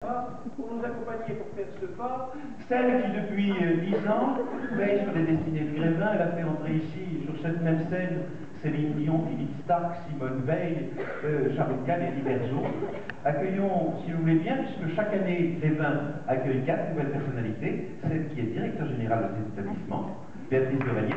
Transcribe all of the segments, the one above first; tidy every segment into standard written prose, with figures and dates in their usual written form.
Pour nous accompagner pour faire ce pas, celle qui depuis 10 ans veille sur les destinées de Grévin. Elle a fait entrer ici, sur cette même scène, Céline Dion, Philippe Starck, Simone Veil, Charles Kahn et divers autres. Accueillons, si vous voulez bien, puisque chaque année Grévin accueille 4 nouvelles personnalités, celle qui est directeur général de cet établissement, Béatrice Devanier.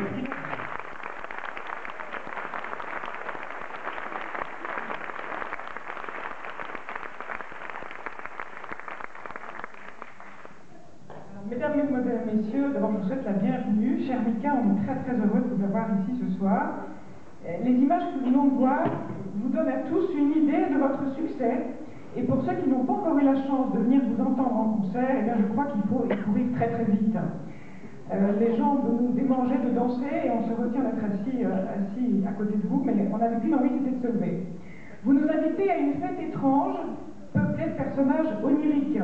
Mesdames, Mesdemoiselles, Messieurs, d'abord je vous souhaite la bienvenue. Cher Mika, on est très heureux de vous avoir ici ce soir. Les images que nous venons de voir vous donnent à tous une idée de votre succès. Et pour ceux qui n'ont pas encore eu la chance de venir vous entendre en concert, eh bien, je crois qu'il faut y courir très vite. Les gens nous démangeaient de danser et on se retient d'être assis à côté de vous, mais on n'avait qu'une envie, c'était de se lever. Vous nous invitez à une fête étrange, peuplée de personnages oniriques.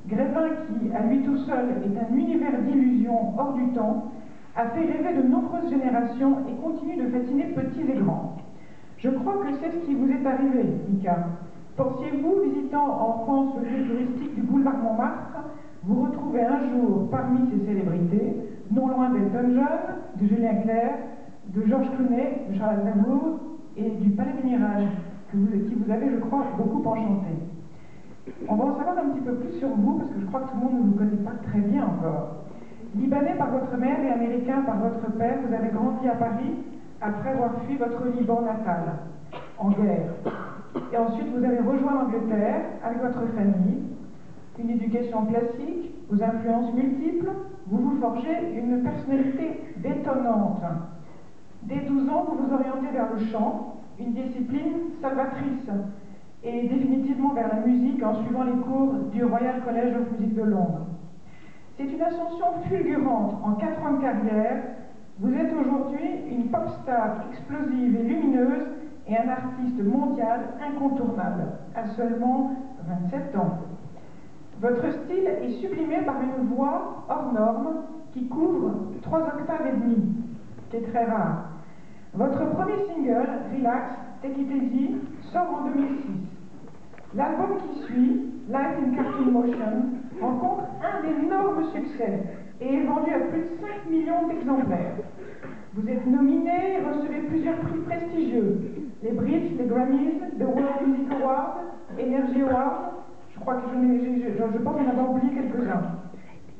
Grévin, qui à lui tout seul est un univers d'illusions hors du temps, a fait rêver de nombreuses générations et continue de fasciner petits et grands. Je crois que c'est ce qui vous est arrivé, Mika. Pensiez-vous, visitant en France le lieu touristique du boulevard Montmartre, vous retrouver un jour parmi ces célébrités, non loin d'Elton John, de Julien Clerc, de Georges Clooney, de Charles Aznavour et du Palais des Mirages, qui vous avez, je crois, beaucoup enchanté. On va en savoir un petit peu plus sur vous, parce que je crois que tout le monde ne vous connaît pas très bien encore. Libanais par votre mère et américain par votre père, vous avez grandi à Paris après avoir fui votre Liban natal, en guerre. Et ensuite, vous avez rejoint l'Angleterre avec votre famille, une éducation classique, aux influences multiples, vous vous forgez une personnalité détonnante. Dès 12 ans, vous vous orientez vers le chant, une discipline salvatrice, et définitivement vers la musique en suivant les cours du Royal College of Music de Londres. C'est une ascension fulgurante en 4 ans de carrière. Vous êtes aujourd'hui une pop star explosive et lumineuse et un artiste mondial incontournable, à seulement 27 ans. Votre style est sublimé par une voix hors norme qui couvre 3 octaves et demie, qui est très rare. Votre premier single, Relax, Take It Easy, sort en 2006. L'album qui suit, Life in Cartoon Motion, rencontre un énorme succès et est vendu à plus de 5 millions d'exemplaires. Vous êtes nominé et recevez plusieurs prix prestigieux, les Brits, les Grammys, The World Music Awards, Energy Awards, je crois que je pense en avoir oublié quelques-uns.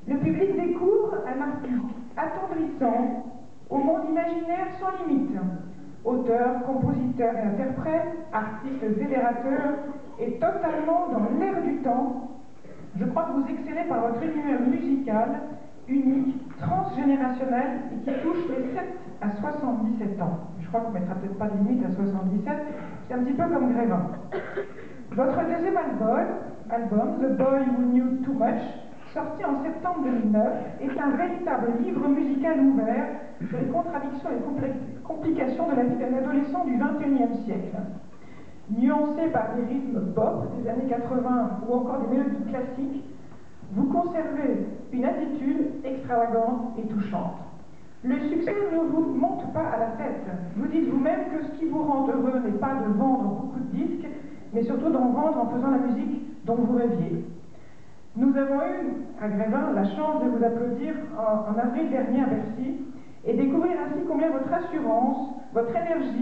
Le public découvre un artiste attendrissant, au monde imaginaire sans limite. Auteur, compositeur et interprète, artiste fédérateur et totalement dans l'air du temps, je crois que vous excellez par votre univers musical, unique, transgénérationnel et qui touche les 7 à 77 ans. Je crois qu'on ne mettra peut-être pas de limite à 77, c'est un petit peu comme Grévin. Votre deuxième album, The Boy Who Knew Too Much, sorti en septembre 2009, est un véritable livre musical ouvert sur les contradictions et complications de la vie d'un adolescent du XXIe siècle. Nuancé par des rythmes pop des années 80 ou encore des mélodies classiques, vous conservez une attitude extravagante et touchante. Le succès ne vous monte pas à la tête. Vous dites vous-même que ce qui vous rend heureux n'est pas de vendre beaucoup de disques, mais surtout d'en vendre en faisant la musique dont vous rêviez. Nous avons eu, à Grévin, la chance de vous applaudir en avril dernier à Bercy et découvrir ainsi combien votre assurance, votre énergie,